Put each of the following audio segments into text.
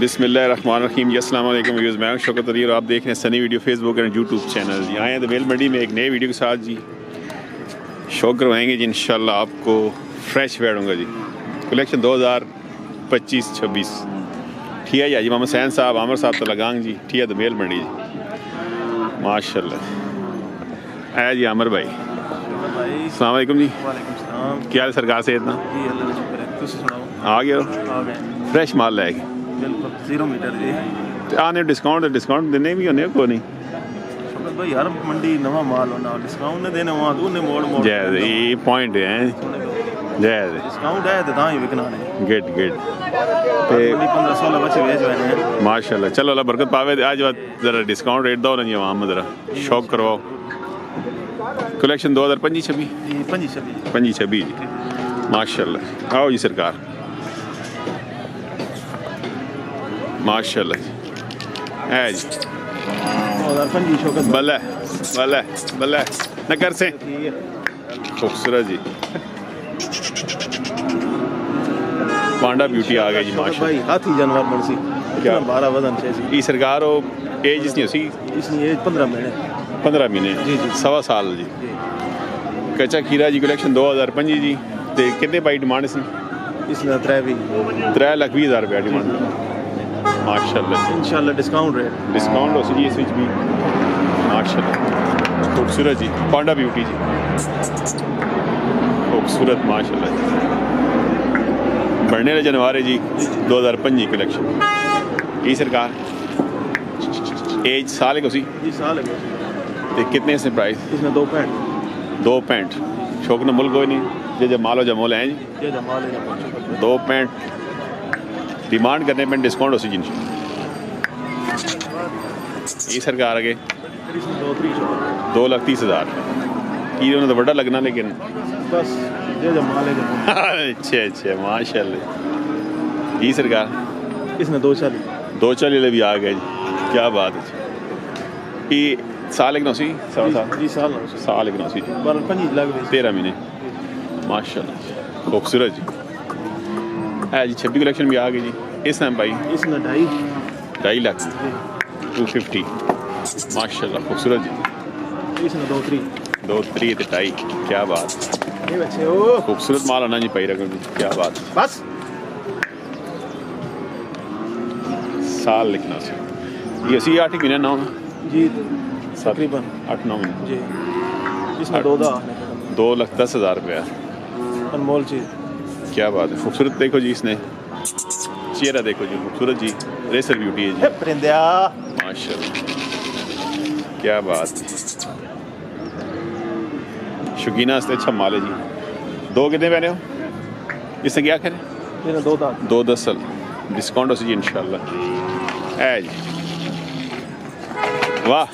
बिस्मिल्लाहिर्रहमानिर्रहीम। अस्सलाम वालेकुम व्यूअर्स, मैं शौकत अली और आप देख रहे हैं Sunny video Facebook and YouTube channel. यहाँ आए दवेल मंडी में एक नए वीडियो के साथ जी शो करवाएंगे जी इंशाल्लाह आपको फ्रेश वेयर होगा जी। कलेक्शन 2025-26 ठीक है जी। हाजी मोहम्मद सैन साहब, आमर साहब तो लगांग जी, ठीक है दवेल मंडी जी माशाल्लाह। है जी आमर भाई, अस्सलाम वालेकुम जी। क्या हाल सरकार से इतना आ गया फ्रेश माल लैके बिल्कुल 0 मीटर जी। आने डिस्काउंट देने भी होने को नहीं भाई हर मंडी नवा माल होना डिस्काउंट ने देने वहां दूने मोड़ जय ये पॉइंट है जय डिस्काउंट है तो ही विकना ने गुड मंडी 15-16 बच्चे भेज रहे हैं माशाल्लाह। चलो अल्लाह बरकत पावे। आज बात जरा डिस्काउंट रेट दो ना जी वहाँ में जरा शौक करवाओ। कलेक्शन 2025-26 जी माशाल्लाह। आओ जी सरकार माशाल्लाह है जी। भले भले भले न कर से खूबसूरत जी पांडा ब्यूटी आ गई जी माशाल्लाह। हाथी जानवर मनसी क्या 12 वजन छे ई सरकार ओ एज इसनी होसी इसनी एज 15 महीने जी जी सवा साल जी। कच्चा खीरा जी कलेक्शन 2025 जी ते कितने पाई डिमांड इसने 3 लाख 20 हज़ार रुपया डिमांड माशाल्लाह। इंशाल्लाह डिस्काउंट हो सी जी इस विच भी माशाल्लाह। खूबसूरत जी पांडा ब्यूटी जी खूबसूरत माशाल्लाह। बढ़ने वाले जनवरी जी 2025 कलेक्शन ये सरकार एज साल है सी जी साल है तो कितने इसने प्राइस इसमें 2 पैंट शौक न मुल्क कोई नहीं जे मालो जमोल हैं जी 2 पैंट डिमांड करने पर डिस्काउंट हो सी जिन ये सरकार आगे 2,30,000 की उन्हें तो बड़ा लगना लेकिन बस अच्छा माशाल्लाह। ये सरकार इसने 240 भी आ गए जी क्या बात है। ये साल एक नौसी साल एक नौसी 13 महीने माशाल्लाह खूबसूरत जी है जी। 26 कलेक्शन भी आ गई जी इस टाइम भाई इसमें 2.5 लाख 250 माशाल्लाह खूबसूरत जी। इसमें 2-3 क्या बात खूबसूरत माल आना जी पाई रकम जी क्या बात बस साल लिखना से ये सी 8 महीने 9 जी तकरीबन 8-9 महीने जी। इसमें 2,10,000 रुपया अनमोल चीज क्या बात है। खूबसूरत देखो जी इसने चेहरा देखो जी खूबसूरत जी रेसर ब्यूटी है जी माशाल्लाह क्या बात। शौकीना से अच्छा माल है जी। 2 कितने पहने हो इसने क्या करें 2-10 डिस्काउंट हो सी जी इंशाल्लाह है जी। वाह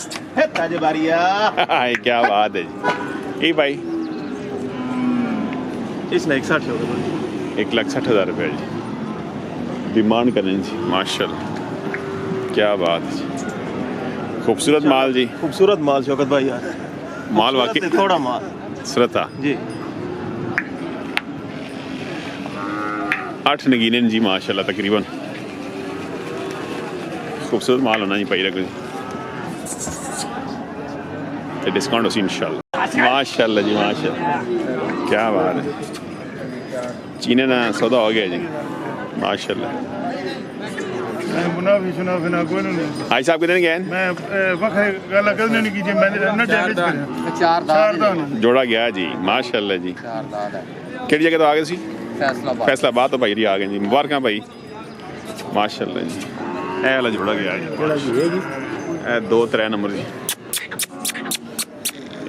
क्या बात है जी। ये भाई इसने 1,60,000 रुपया जी डिमांड करें जी माशाल्लाह क्या बात है। खूबसूरत माल जी खूबसूरत माल शौकत भाई यार माल वाकई थोड़ा माल सरता जी 8 नगीने जी माशाल्लाह तकरीबन खूबसूरत माल होना जी पाई रखो जी डिस्काउंट हो सी इंशाल्लाह माशाल्लाह जी माशाल्लाह क्या बात है। चीने ना सौदा हो गया जी माशाल्लाह। भाई साहब कितने गए जोड़ा गया जी माशाल्लाह जी। किहड़ी जगह तो आ गए सी फैसलाबाद तो भाई आ गए जी मुबारक भाई माशाल्लाह जी। ए वाला जोड़ा गया जी 2-3 नंबर जी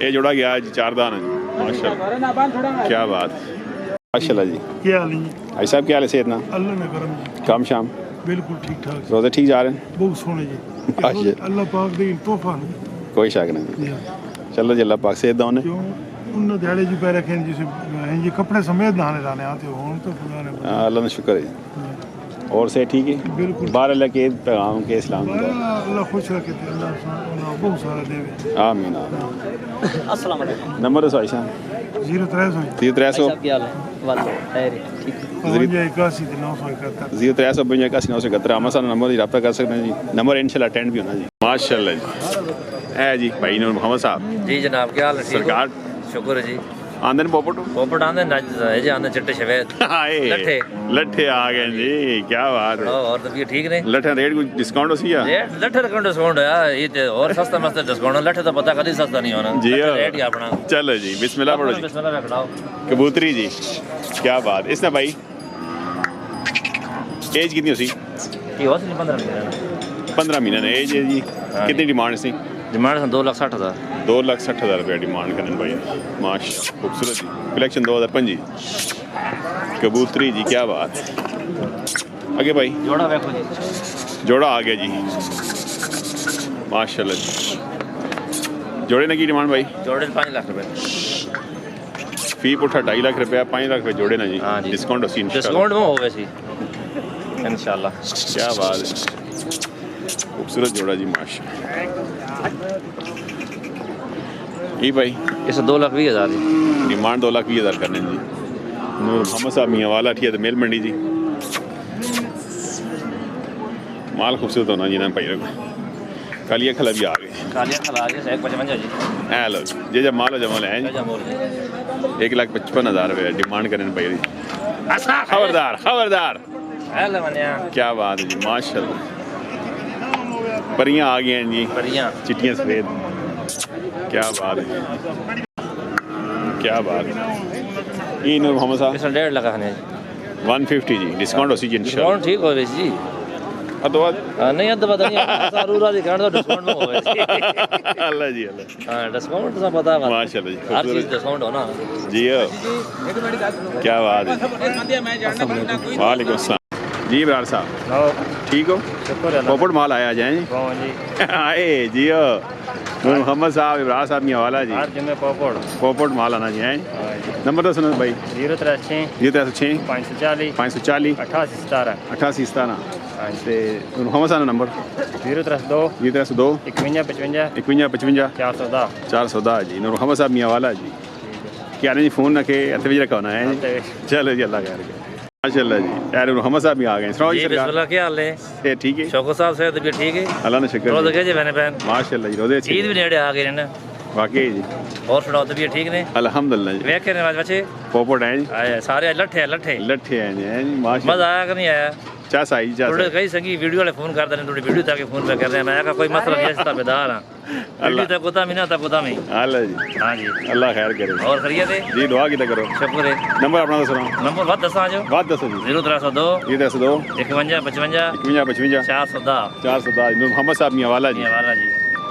ये जोड़ा गया जी 4 दान है जी माशाल्लाह क्या बात माशाल्लाह जी। क्या हाल है भाई साहब क्या हाल है सेहत ना अल्लाह ने करम काम शाम बिल्कुल ठीक ठाक रोज़े ठीक जा रहे हैं बहुत सोने जी अल्लाह पाक दे तोहफा कोई शक नहीं चलो जी अल्लाह पाक सेहत दो ने उन दिहाड़े जी पैर रखे जिसे ये कपड़े समेत नहाने लाने आते हो तो अल्लाह का शुक्र है और से ठीक है बिल्कुल बाहर अल्लाह के पैगाम के इस्लाम अल्लाह खुश रखे अल्लाह बहुत सारा देवे आमीन। अस्सलाम वालेकुम नंबर दसो आयशा 0300 300 क्या हाल है वाला ठीक है। 52 81 ਤੇ 971 0352 आमा सारा नंबर रब्ता कर सकते हैं जी नंबर इंशाल्लाह अटेंड भी होना जी माशाल्लाह जी है जी भाई नूर मोहम्मद साहब जी जनाब क्या हाल है ठीक हो? सरकार शुक्र है जी आंदन पोपट पोपट आंदे जी आंदे चिट्टे सफेद लट्ठे लट्ठे आ गए जी क्या बात है और तबीयत ठीक ने लट्ठे रेट कुछ डिस्काउंट हो सी या रेट लट्ठे का डिस्काउंट है ये ते और सस्ता मस्त डिस्काउंट है लट्ठे तो पता कभी सस्ता नहीं होना जी लट्ठे रेट ही अपना चलो जी बिस्मिल्लाह पढ़ो जी बिस्मिल्लाह में खिलाओ कबूतरी जी क्या बात इसने भाई एज कितनी सी ये हो नहीं 15 महीने 15 महीने ने एज है जी कितनी डिमांड सी डिमांड 2,60,000 2,60,000 रुपया डिमांड करने भाई माशा खूबसूरत जी कलेक्शन 2005 कबूतरी जी क्या बात आगे भाई जोड़ा देखो जी जोड़ा आ गया जी माशाल्लाह जी जोड़े ने की डिमांड भाई जोड़े 5 लाख रुपए फी पुठा 2.5 लाख रुपया 5 लाख रुपये जोड़े ना जी हाँ जी डिस्काउंट हो सी डिस्काउंट में हो वैसे इंशाल्लाह क्या बात है खूबसूरत जोड़ा जी माशा ये भाई इसे 2,20,000 जी डिमांड 2,20,000 करने जी नूर मोहम्मद साहब मियाँ वाला ठीक है मेल मंडी जी माल खूबसूरत होना जी ना भाई रखो कालिया खला भी आ गए कालिया खला जी 155 जी ऐ लो जे जब माल हो जमा है क्या मोल जी 1,55,000 रुपये डिमांड करने भाई खबरदार खबरदार हेलो मनिया क्या बात है जी माशाल्लाह परियां आ गई हैं जी बढ़िया चिट्टियां सफेद क्या बात है क्या बात है ये नूर मोहम्मद साहब इसमें 1.5 लाख है 150 जी डिस्काउंट हो सी जी इंशाल्लाह डिस्काउंट ठीक हो रही जी अदवा नहीं अद पता नहीं सारूरा दिखाने तो डिस्काउंट में हो रही अल्लाह जी अल्लाह हां डिस्काउंट तो पता है माशाल्लाह जी हर चीज खूबसूरत डिस्काउंट होना जी क्या बात है वालेकुम अस्सलाम जी इमरान साहब ठीक हो शुक्र है पोपट माल आया जाए जी जी आए जियो नूर मोहम्मद साहब इमरान साहब मियाँ वाला जी हर जिम्मे पोपट पोपट माल आना जी हैं नंबर तो सुनो भाई 036 0306 540 540 88 17 88 17 ਤੇ ਨੂਰ ਮੁਹੰਮਦ ਸਾਹਬ ਨੰਬਰ 032 0302 51 55 51 55 410 410 जी नूर मोहम्मद साहब मियाँ वाला जी क्या नहीं जी फोन रखे हथे भी रखा होना है जी चलो जी अल्लाह खैर करे माशाल्लाह जी यार नूर मोहम्मद साहब भी आ गए सुनाओ जी जी सरकार बिस्मिल्लाह क्या हाल है ये ठीक है शौकत साहब से तबीयत ठीक है अल्लाह ने शुक्र रोज जी। गए जी मैंने बहन माशाल्लाह जी रोजे ईद भी नेड़े आ गई है ना वाकई जी और सुनाओ तबीयत ठीक ने अल्हम्दुलिल्लाह जी वेख के नवाज बच्चे पोपट हैं जी आए सारे लट्ठे लट्ठे हैं जी माशाल्लाह मजा आया कि नहीं आया चा साई चा थोड़े कई संगी वीडियो वाले फोन कर देने थोड़ी वीडियो ताकि फोन पे कर रहे हैं मैं कहा कोई मसला नहीं है ताबेदार हां वीडियो तक होता भी ना तक होता नहीं अल्लाह जी हां जी अल्लाह खैर करे और खैरियत है जी दुआ की करो शुक्र है नंबर अपना तो सुनाओ नंबर बात दसा जो बात दसो जी 0302 ये 302 51 55 51 55 410 410 नूर मोहम्मद साहब मियाँ वाला जी ये वाला जी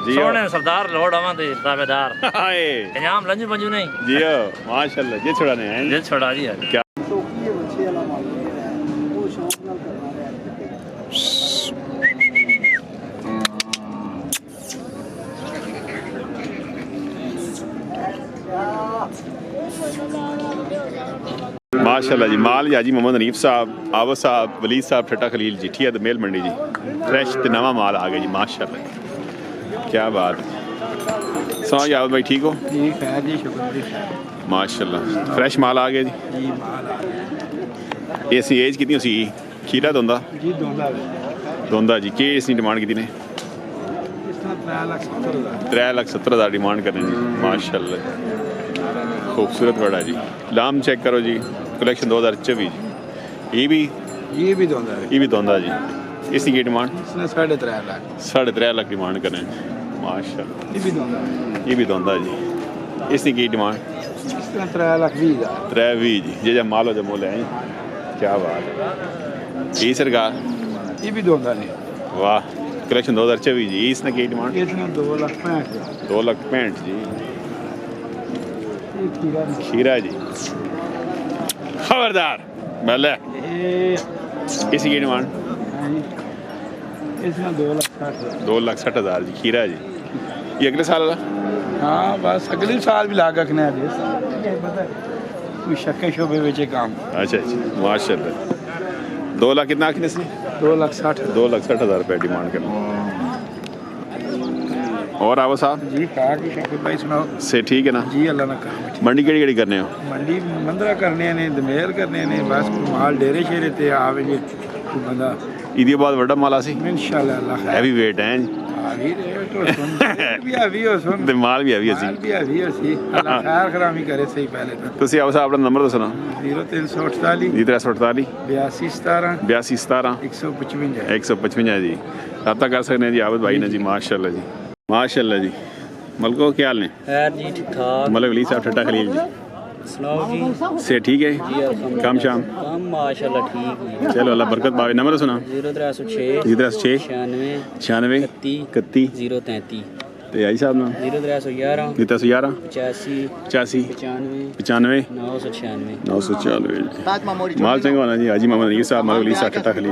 जी सोने सरदार लोड आवा ते ताबेदार हाय इनाम लंजू मंजू नहीं जी माशाल्लाह ये छुड़ाने हैं दिल छोड़ा जी यार क्या माशाल्लाह जी माल याजी मोहम्मद हनीफ साहब आवा साहब वलीद साहब ठट्टा खलील जी ठीक है तो मेल मंडी जी फ्रेश तो नवा माल आ गया जी माशाल्लाह क्या बात सुनाओ याद भाई ठीक हो ठीक है जी शुक्र माशाल्लाह फ्रेश माल आ गया जी इस एज कितनी सी खीरा दोंदा जी दोंदा जी के इसकी डिमांड कितनी ने 3,70,000 डिमांड करें जी माशाल्लाह खूबसूरत बड़ा जी लाम चेक करो जी कलेक्शन 2024 जी ये भी दोंदा जी इसकी की डिमांड 3.5 लाख डिमांड करें माशाल्लाह ये भी दोंदा जी इसकी की डिमांड 3,20,000 जी जे माल हो जमो ले क्या बात है ये सरकार ये भी दोंदा ने वाह कलेक्शन 2024 जी इसने की डिमांड इसने 2,65,000 2,65,000 जी खीरा जी खबरदार मल्ले इसकी की डिमांड इसमें 2,60,000 2,60,000 जी खीरा जी ये अगले साल वाला हाँ बस अगले साल भी लाग रखना है कोई शक्के शोबे बेचे काम अच्छा अच्छा माशाल्लाह 2 लाख कितना आखिर से 2,60,000 2,60,000 रुपये डिमांड करना और आवो साहब जी ठाक ही शौकत भाई सुनाओ से ठीक है ना जी अल्लाह ना कर मंडी केड़ी केड़ी करने हो मंडी मंदरा करने ने दमेल करने ने बस माल डेरे शेरे ते आवे जे कोई बंदा इदी बाद वड्डा माल आसी इंशाल्लाह अल्लाह खैर हैवी वेट है आवी रे तो सुन भी आवी हो सुन ते माल भी हैवी माल असी भी आवी हो सी अल्लाह खैर खरामी करे सही पहले तो ਤੁਸੀਂ ਆਓ ਸਾਹਿਬ ਆਪਣਾ ਨੰਬਰ ਦੱਸਣਾ 0348 ਜੀ 348 82 17 82 17 155 155 जी रब्ता कर सकते हैं जी आबिद भाई ने जी माशाल्लाह जी माशाल्लाह जी मलको क्या हाल ने खैर जी ठीक ठाक मलक वली साहब ठट्टा खलील जी सुनाओ जी से ठीक है काम शाम काम माशाल्लाह ठीक हुई चलो अल्लाह बरकत पावे नंबर सुना 0306 0306 96 96 31 033 ਤੇ ਆਈ ਸਾਹਿਬ ਨਾਲ 0311 311 85 85 95 95 996 994 ਮਾਲ ਸਿੰਘ ਵਾਲਾ ਜੀ ਹਾਜੀ ਮੁਹੰਮਦ ਨੀਰ ਸਾਹਿਬ ਮਲਕ ਵਲੀ ਸਾਹਬ ਠੱਟਾ ਖਲੀਲ